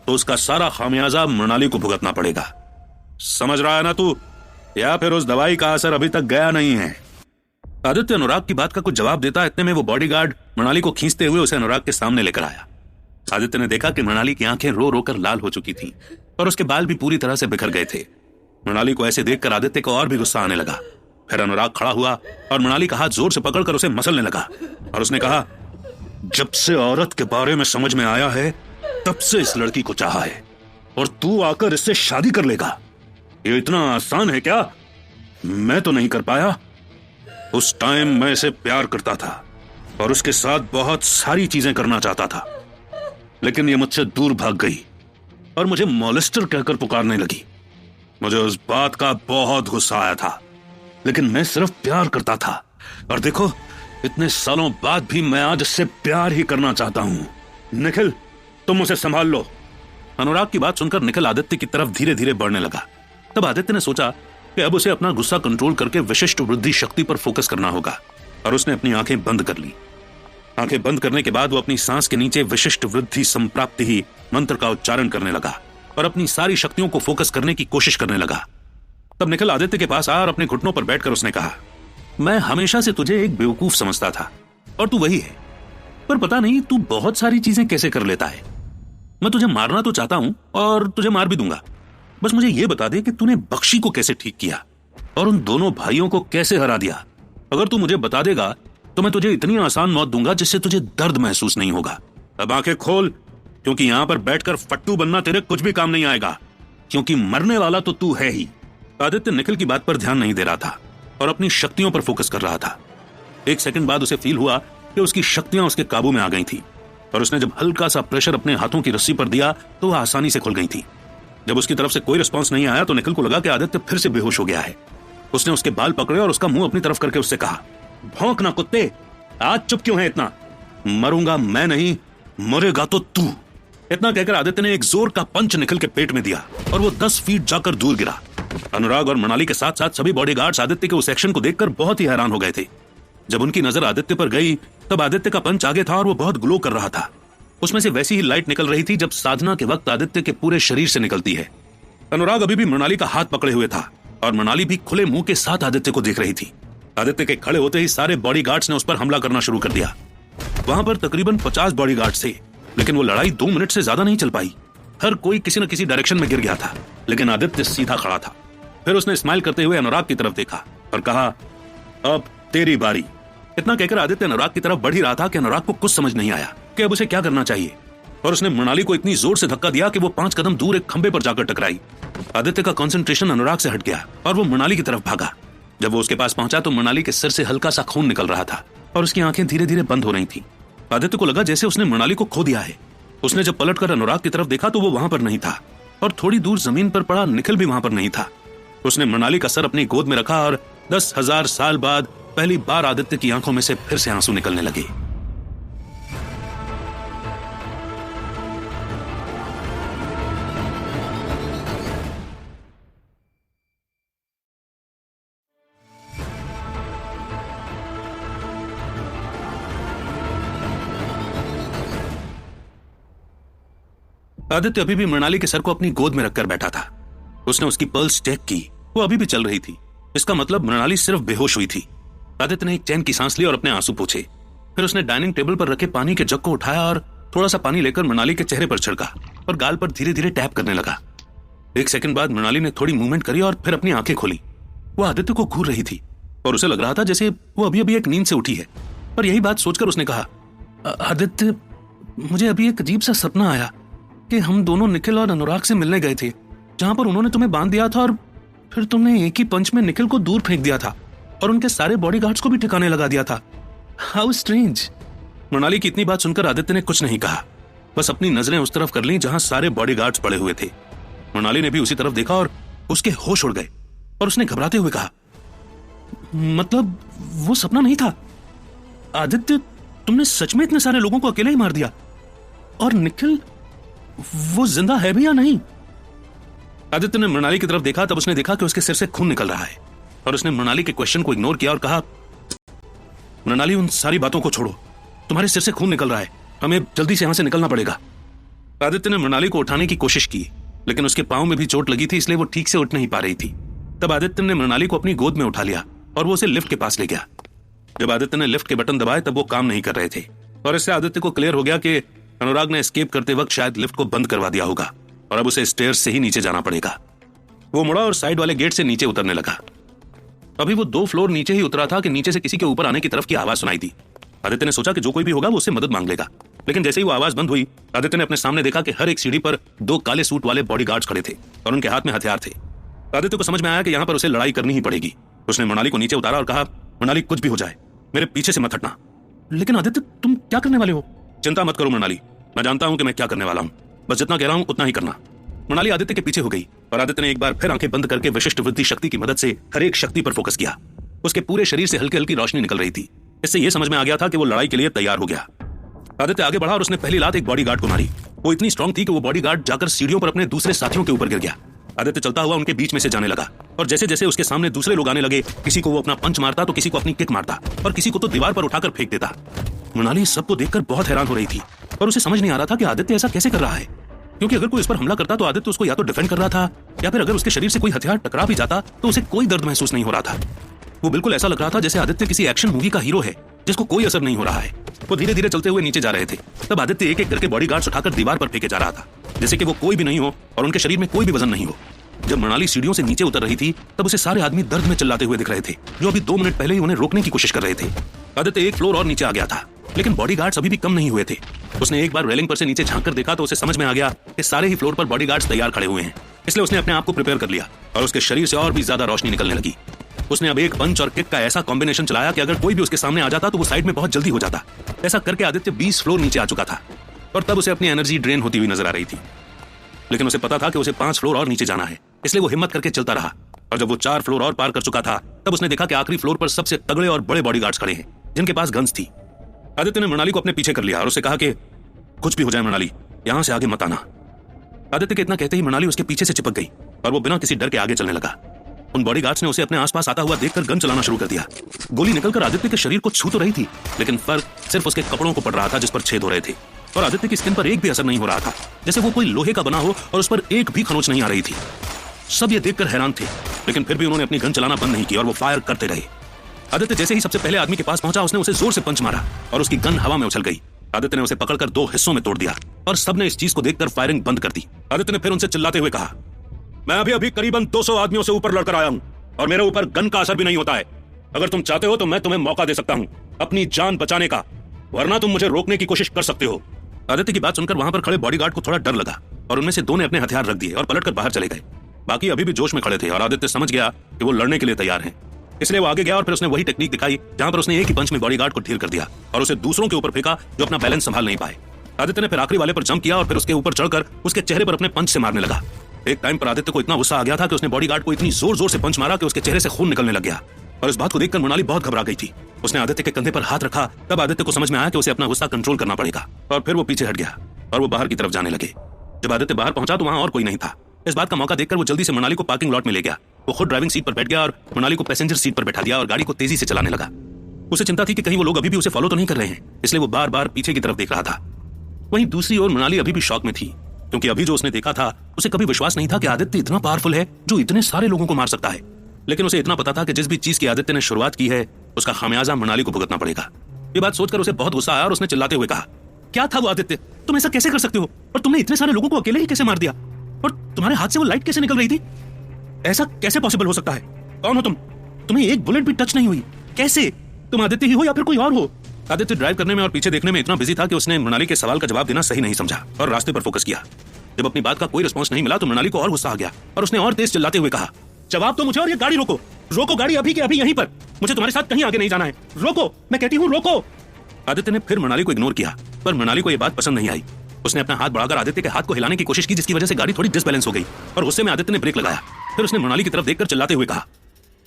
तो उसका सारा खामियाजा मृणाली को भुगतना पड़ेगा। समझ रहा है ना तू, या फिर उस दवाई का असर अभी तक गया नहीं है। आदित्य अनुराग की बात का कुछ जवाब देता, इतने में वो बॉडीगार्ड मृणाली को खींचते हुए उसे अनुराग के सामने लेकर आया। आदित्य ने देखा कि मृणाली की आंखें रो रो कर लाल हो चुकी थी और उसके बाल भी पूरी तरह से बिखर गए थे। मृणाली को ऐसे देखकर आदित्य को और भी गुस्सा आने लगा। फिर अनुराग खड़ा हुआ और मृणाली का हाथ जोर से पकड़कर उसे मसलने लगा और उसने कहा, जब से औरत के बारे में समझ में आया है तब से इस लड़की को चाहा है और तू आकर इससे शादी कर लेगा, ये इतना आसान है क्या? मैं तो नहीं कर पाया। उस टाइम मैं इसे प्यार करता था और उसके साथ बहुत सारी चीजें करना चाहता था, लेकिन ये मुझसे दूर भाग गई और मुझे मॉलेस्टर कहकर पुकारने लगी। मुझे उस बात का बहुत गुस्सा आया था, लेकिन मैं सिर्फ प्यार करता था और देखो, इतने सालों बाद भी मैं आज इससे प्यार ही करना चाहता हूं। निखिल, तुम उसे संभाल लो। अनुराग की बात सुनकर निखिल आदित्य की तरफ धीरे धीरे बढ़ने लगा। तब आदित्य ने सोचा कि अब उसे अपना गुस्सा कंट्रोल करके विशिष्ट वृद्धि शक्ति पर फोकस करना होगा और उसने अपनी आंखें बंद कर ली। आंखें बंद करने के बाद वो अपनी सांस के नीचे विशिष्ट वृद्धि संप्राप्ति ही मंत्र का उच्चारण करने लगा और अपनी सारी शक्तियों को फोकस करने की कोशिश करने लगा। तब निखिल आदित्य के पास आया और अपने घुटनों पर बैठकर उसने कहा, मैं हमेशा से तुझे एक बेवकूफ समझता था और तू वही है, पर पता नहीं तू बहुत सारी चीजें कैसे कर लेता है। मैं तुझे मारना तो चाहता हूं और तुझे मार भी दूंगा, बस मुझे यह बता दे कि तूने बख्शी को कैसे ठीक किया और उन दोनों भाइयों को कैसे हरा दिया। अगर तू मुझे बता देगा तो मैं तुझे इतनी आसान मौत दूंगा जिससे तुझे दर्द महसूस नहीं होगा। अब आंखें खोल, क्योंकि यहां पर बैठकर फट्टू बनना तेरे कुछ भी काम नहीं आएगा, क्योंकि मरने वाला तो तू है ही। आदित्य निखिल की बात पर ध्यान नहीं दे रहा था और अपनी शक्तियों पर फोकस कर रहा था। एक सेकंड बाद उसे फील हुआ कि उसकी शक्तियां उसके काबू में आ गई थी और उसने जब हल्का सा प्रेशर अपने हाथों की रस्सी पर दिया तो वह आसानी से खुल गई थी। जब उसकी तरफ से कोई रिस्पॉन्स नहीं आया तो निखिल को लगा कि आदित्य फिर से बेहोश हो गया है। उसने उसके बाल पकड़े और उसका मुंह अपनी तरफ करके उससे कहा, भौंक ना कुत्ते, आज चुप क्यों है इतना? मरूंगा मैं नहीं, मरेगा तो तू। इतना कहकर आदित्य ने एक जोर का पंच निखिल के पेट में दिया और वो 10 फीट जाकर दूर गिरा। अनुराग और मृणाली के साथ साथ सभी बॉडीगार्ड्स आदित्य के उस एक्शन को देखकर बहुत ही हैरान हो गए थे। जब उनकी नजर आदित्य पर गई तब आदित्य का पंच आगे था और वो बहुत ग्लो कर रहा था। उसमें से वैसी ही लाइट निकल रही थी जब साधना के वक्त आदित्य के पूरे शरीर से निकलती है। अनुराग अभी भी मृणाली का हाथ पकड़े हुए था और मृणाली भी खुले मुंह के साथ आदित्य को देख रही थी। आदित्य के खड़े होते ही सारे बॉडीगार्ड्स ने उस पर हमला करना शुरू कर दिया। वहां पर तकरीबन 50 बॉडीगार्ड्स थे, लेकिन वो लड़ाई 2 मिनट से ज्यादा नहीं चल पाई। हर कोई किसी न किसी डायरेक्शन में गिर गया था, लेकिन आदित्य सीधा खड़ा था। फिर उसने स्माइल करते हुए अनुराग की तरफ देखा और कहा, अब तेरी बारी। इतना कहकर आदित्य अनुराग की तरफ बढ़ ही रहा था कि अनुराग को कुछ समझ नहीं आया कि अब उसे क्या करना चाहिए, और उसने मृणाली को इतनी जोर से धक्का दिया कि वो 5 कदम दूर एक खंबे पर जाकर टकराई। आदित्य का कंसंट्रेशन अनुराग से हट गया और वो मृणाली की तरफ भागा। जब वो उसके पास पहुंचा तो मृणाली के सिर से हल्का सा खून निकल रहा था और उसकी आंखें धीरे धीरे बंद हो रही थी। आदित्य को लगा जैसे उसने मृणाली को खो दिया है। उसने जब पलटकर अनुराग की तरफ देखा तो वो वहां पर नहीं था, और थोड़ी दूर जमीन पर पड़ा निखिल भी वहां पर नहीं था। उसने मृणाली का सर अपनी गोद में रखा और 10,000 साल बाद पहली बार आदित्य की आंखों में से फिर से आंसू निकलने लगे। आदित्य अभी भी मृणाली के सर को अपनी गोद में रखकर बैठा था। उसने उसकी पल्स चेक की, वो अभी भी चल रही थी। इसका मतलब मृणाली सिर्फ बेहोश हुई थी। आदित्य ने एक चैन की सांस ली और अपने आंसू पोंछे। फिर उसने डाइनिंग टेबल पर रखे पानी के जग को उठाया और थोड़ा सा पानी लेकर मृणाली के चेहरे पर छिड़का और गाल पर धीरे धीरे टैप करने लगा। 1 सेकंड बाद मृणाली ने थोड़ी मूवमेंट करी और फिर अपनी आंखें खोली। वो आदित्य को घूर रही थी और उसे लग रहा था जैसे वो अभी अभी एक नींद से उठी है। और यही बात सोचकर उसने कहा, आदित्य, मुझे अभी एक अजीब सा सपना आया कि हम दोनों निखिल और अनुराग से मिलने गए थे, जहां पर उन्होंने तुम्हें बांध दिया था और फिर तुमने एक ही पंच में निखिल को दूर फेंक दिया था और उनके सारे बॉडीगार्ड्स को भी ठिकाने लगा दिया था। How strange. मृणाली की इतनी बात सुनकर आदित्य ने कुछ नहीं कहा, बस अपनी नजरें उस तरफ कर लीं जहां सारे बॉडीगार्ड्स पड़े हुए थे। मृणाली ने भी उसी तरफ देखा और उसके होश उड़ गए और उसने घबराते हुए कहा, मतलब वो सपना नहीं था आदित्य, तुमने सच में इतने सारे लोगों को अकेले ही मार दिया? और निखिल, वो जिंदा है भी या नहीं? आदित्य ने मृणाली की तरफ देखा, तब उसने देखा कि उसके सिर से खून निकल रहा है और उसने मृणाली के क्वेश्चन को इग्नोर किया और कहा, मृणाली, उन सारी बातों को छोड़ो, तुम्हारे सिर से खून निकल रहा है, हमें जल्दी से यहां से निकलना पड़ेगा। आदित्य ने मृणाली को उठाने की कोशिश की, लेकिन उसके पांव में भी चोट लगी थी, इसलिए वो ठीक से उठ नहीं पा रही थी। तब आदित्य ने मृणाली को अपनी गोद में उठा लिया और वो उसे लिफ्ट के पास ले गया। जब आदित्य ने लिफ्ट के बटन दबाए तब वो काम नहीं कर रहे थे, और इससे आदित्य को क्लियर हो गया कि अनुराग ने एस्केप करते वक्त शायद लिफ्ट को बंद करवा दिया होगा और अब उसे स्टेयर्स से ही नीचे जाना पड़ेगा। वो मुड़ा और साइड वाले गेट से नीचे उतरने लगा। अभी वो 2 फ्लोर नीचे ही उतरा था कि नीचे से किसी के ऊपर आने की तरफ की आवाज सुनाई दी। आदित्य ने सोचा कि जो कोई भी होगा वो उससे मदद मांग लेगा, लेकिन जैसे ही वो आवाज बंद हुई, आदित्य ने अपने सामने देखा कि हर एक सीढ़ी पर 2 काले सूट वाले बॉडीगार्ड्स खड़े थे और उनके हाथ में हथियार थे। आदित्य को समझ में आया कि यहाँ पर उसे लड़ाई करनी ही पड़ेगी। उसने मृणाली को नीचे उतारा और कहा, मृणाली, कुछ भी हो जाए मेरे पीछे से मत हटना। लेकिन आदित्य, तुम क्या करने वाले हो? चिंता मत करो मृणाली, मैं जानता हूं कि मैं क्या करने वाला हूं, बस जितना कह रहा हूं उतना ही करना। मृणाली आदित्य के पीछे हो गई और आदित्य ने एक बार फिर आंखें बंद करके विशिष्ट वृद्धि शक्ति की मदद से हर एक शक्ति पर फोकस किया। उसके पूरे शरीर से हल्की हल्की रोशनी निकल रही थी। इससे यह समझ में आ गया था कि वो लड़ाई के लिए तैयार हो गया। आदित्य आगे बढ़ा और उसने पहली लात एक बॉडीगार्ड को मारी। वो इतनी स्ट्रांग थी कि वो बॉडीगार्ड जाकर सीढ़ियों पर अपने दूसरे साथियों के ऊपर गिर गया। आदित्य चलता हुआ उनके बीच में से जाने लगा और जैसे जैसे उसके सामने दूसरे लोग आने लगे, किसी को वो अपना पंच मारता तो किसी को अपनी किक मारता और किसी को तो दीवार पर उठाकर फेंक देता। मृणाली सबको देखकर बहुत हैरान हो रही थी और उसे समझ नहीं आ रहा था कि आदित्य ऐसा कैसे कर रहा है, क्योंकि अगर कोई इस पर हमला करता तो आदित्य उसको या तो डिफेंड कर रहा था या फिर अगर उसके शरीर से कोई हथियार टकरा भी जाता तो उसे कोई दर्द महसूस नहीं हो रहा था। वो बिल्कुल ऐसा लग रहा था जैसे आदित्य किसी एक्शन मूवी का हीरो है जिसको कोई असर नहीं हो रहा है। वो धीरे धीरे चलते हुए नीचे जा रहे थे। तब आदित्य एक एक करके बॉडीगार्ड्स उठाकर दीवार पर फेंके जा रहा था, जैसे कि वो कोई भी नहीं हो और उनके शरीर में कोई भी वजन नहीं हो। जब मृणाली सीढ़ियों से नीचे उतर रही थी तब उसे सारे आदमी दर्द में चिल्लाते हुए दिख रहे थे, जो अभी 2 मिनट पहले ही उन्हें रोकने की कोशिश कर रहे थे। आदित्य 1 फ्लोर और नीचे आ गया था, लेकिन बॉडीगार्ड्स अभी भी कम नहीं हुए थे। उसने एक बार रेलिंग पर से नीचे झांककर देखा तो उसे समझ में आ गया कि सारे ही फ्लोर पर बॉडीगार्ड्स तैयार खड़े हुए हैं। इसलिए उसने अपने आप को प्रिपेयर कर लिया और उसके शरीर से और भी ज्यादा रोशनी निकलने लगी। उसने अब एक पंच और किक का ऐसा कॉम्बिनेशन चलाया कि अगर कोई भी उसके सामने आ जाता तो वो साइड में बहुत जल्दी हो जाता। ऐसा करके आदित्य 20 फ्लोर नीचे आ चुका था और तब उसे अपनी एनर्जी ड्रेन होती हुई नजर आ रही थी, लेकिन उसे पता था कि उसे 5 फ्लोर और नीचे जाना है। इसलिए वो हिम्मत करके चलता रहा और जब वो 4 फ्लोर और पार कर चुका था तब उसने देखा कि आखिरी फ्लोर पर सबसे तगड़े और बड़े बॉडीगार्ड्स खड़े हैं जिनके पास गन्स थी। आदित्य ने मृणाली को अपने पीछे कर लिया और उसे कहा कि कुछ भी हो जाए मृणाली, यहां से आगे मत आना। आदित्य के इतना कहते ही मृणाली उसके पीछे से चिपक गई और वो बिना किसी डर के आगे चलने लगा। उन बॉडीगार्ड्स ने उसे अपने आसपास आता हुआ देखकर गन चलाना शुरू कर दिया। गोली निकलकर आदित्य के शरीर को छू तो रही थी, लेकिन फर्क सिर्फ उसके कपड़ों को पड़ रहा था जिस पर छेद हो रहे थे, और आदित्य की स्किन पर एक भी असर नहीं हो रहा था, जैसे वो कोई लोहे का बना हो और उस पर एक भी खरोंच नहीं आ रही थी। सब ये देखकर हैरान थे, लेकिन फिर भी उन्होंने अपनी गन चलाना बंद नहीं की और वो फायर करते रहे। आदित्य जैसे ही सबसे पहले आदमी के पास पहुंचा, उसने उसे जोर से पंच मारा और उसकी गन हवा में उछल गई। आदित्य ने उसे पकड़कर 2 हिस्सों में तोड़ दिया और सबने इस चीज को देखकर फायरिंग बंद कर दी। आदित्य ने फिर उनसे चिल्लाते हुए कहा, मैं अभी अभी करीबन 200 आदमियों से ऊपर लड़कर आया हूं और मेरे ऊपर गन का असर भी नहीं होता है। अगर तुम चाहते हो तो मैं तुम्हें मौका दे सकता हूं अपनी जान बचाने का, वरना तुम मुझे रोकने की कोशिश कर सकते हो। आदित्य की बात सुनकर वहां पर खड़े बॉडीगार्ड को थोड़ा डर लगा और उनमें से 2 ने अपने हथियार रख दिए और पलटकर बाहर चले गए। बाकी अभी भी जोश में खड़े थे और आदित्य समझ गया कि वो लड़ने के लिए तैयार हैं। इसलिए वो आगे गया और फिर उसने वही टेक्निक दिखाई जहां पर उसने एक ही पंच में बॉडीगार्ड को ढील कर दिया और उसे दूसरों के ऊपर फेंका जो अपना बैलेंस संभाल नहीं पाए। आदित्य ने फिर आखिरी वाले पर जंप किया और फिर उसके ऊपर चढ़कर उसके चेहरे पर अपने पंच से मारने लगा। एक टाइम पर आदित्य को इतना गुस्सा आ गया था कि उसने बॉडीगार्ड को इतनी जोर जोर से पंच मारा कि उसके चेहरे से खून निकलने लग गया और इस बात को देखकर मृणाली बहुत घबरा गई थी। उसने आदित्य के कंधे पर हाथ रखा, तब आदित्य को समझ में आया कि उसे अपना गुस्सा कंट्रोल करना पड़ेगा और फिर वो पीछे हट गया और वो बाहर की तरफ जाने लगे। जब आदित्य बाहर पहुंचा तो वहां और कोई नहीं था। इस बात का मौका देखकर वो जल्दी से मृणाली को पार्किंग लॉट में ले गया। वो खुद ड्राइविंग सीट पर बैठ गया और मृणाली को पैसेंजर सीट पर बैठा दिया और गाड़ी को तेजी से चलाने लगा। उसे चिंता थी कि कहीं वो लोग अभी भी उसे फॉलो तो नहीं कर रहे हैं, इसलिए वो बार बार पीछे की तरफ देख रहा था। वहीं दूसरी ओर मृणाली अभी भी शॉक में थी, क्योंकि अभी जो उसने देखा था उसे कभी विश्वास नहीं था कि आदित्य इतना पावरफुल है जो इतने सारे लोगों को मार सकता है। लेकिन उसे इतना पता था कि जिस भी चीज की आदित्य ने शुरुआत की है उसका खामियाजा मृणाली को भुगतना पड़ेगा। ये बात सोचकर उसे बहुत गुस्सा आया और उसने चिल्लाते हुए कहा, क्या था वो आदित्य? तुम ऐसा कैसे कर सकते हो? और तुमने इतने सारे लोगों को अकेले ही कैसे मार दिया? और तुम्हारे हाथ से वो लाइट कैसे निकल रही थी? ऐसा कैसे पॉसिबल हो सकता है? कौन हो तुम? तुम्हें एक बुलेट भी टच नहीं हुई, कैसे? तुम आदित्य ही हो या फिर कोई और हो? आदित्य ड्राइव करने में और पीछे देखने में इतना बिजी था कि उसने मृणाली के सवाल का जवाब देना सही नहीं समझा और रास्ते पर फोकस किया। जब अपनी बात का कोई रिस्पॉन्स नहीं मिला तो मृणाली को और गुस्सा आ गया और उसने और तेज चिल्लाते हुए कहा, जवाब तो मुझे और ये गाड़ी रोको, रोको गाड़ी अभी के अभी यहीं पर, मुझे तुम्हारे साथ कहीं आगे नहीं जाना है, रोको, मैं कहती हूँ रोको। आदित्य ने फिर मृणाली को इग्नोर किया, पर मृणाली को यह बात पसंद नहीं आई। उसने अपना हाथ बढ़ाकर आदित्य के हाथ को हिलाने की कोशिश की, जिसकी वजह से गाड़ी थोड़ी डिसबैलेंस हो गई और गुस्से में आदित्य ने ब्रेक लगाया। फिर उसने मृणाली की तरफ देखकर चिल्लाते हुए कहा,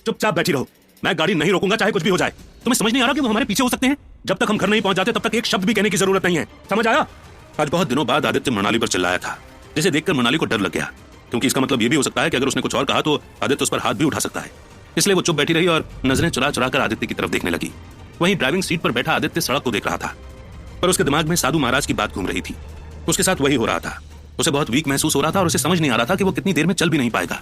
चुपचाप बैठी रहो, मैं गाड़ी नहीं रोकूंगा चाहे कुछ भी हो जाए। तुम्हें समझ नहीं आ रहा कि वो हमारे पीछे हो सकते हैं? जब तक हम घर नहीं पहुंच जाते तब तक एक शब्द भी कहने की जरूरत नहीं है, समझ आया? आज बहुत दिनों बाद आदित्य मृणाली पर चिल्लाया था, जिसे देखकर मृणाली को डर लग गया, क्योंकि इसका मतलब यह भी हो सकता है कि अगर उसने कुछ और कहा तो आदित्य उस पर हाथ भी उठा सकता है। इसलिए वो चुप बैठी रही और नजरें चुरा चुरा कर आदित्य की तरफ देखने लगी। वहीं ड्राइविंग सीट पर बैठा आदित्य सड़क को देख रहा था, पर उसके दिमाग में साधु महाराज की बात घूम रही थी। उसके साथ वही हो रहा था। उसे बहुत वीक महसूस हो रहा था और उसे समझ नहीं आ रहा था कि वो कितनी देर में चल भी नहीं पाएगा।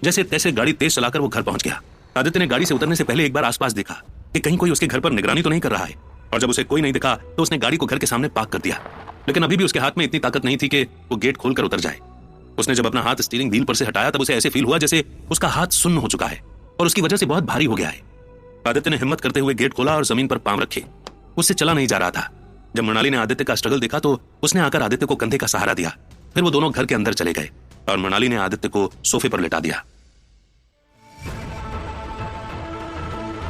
जैसे तैसे गाड़ी तेज चलाकर वो घर पहुंच गया। आदित्य ने गाड़ी से उतरने से पहले एक बार आसपास देखा कि कहीं कोई उसके घर पर निगरानी तो नहीं कर रहा है, और जब उसे कोई नहीं दिखा तो उसने गाड़ी को घर के सामने पार्क कर दिया। लेकिन अभी भी उसके हाथ में इतनी ताकत नहीं थी कि वो गेट खोलकर उतर जाए। उसने जब अपना हाथ स्टीयरिंग व्हील पर से हटाया तब उसे ऐसे फील हुआ जैसे उसका हाथ सुन्न हो चुका है और उसकी वजह से बहुत भारी हो गया है। आदित्य ने हिम्मत करते हुए गेट खोला और जमीन पर पांव रखे। उससे चला नहीं जा रहा था। जब मृणाली ने आदित्य का स्ट्रगल देखा तो उसने आकर आदित्य को कंधे का सहारा दिया। फिर वो दोनों घर के अंदर चले गए और मृणाली ने आदित्य को सोफे पर लेटा दिया।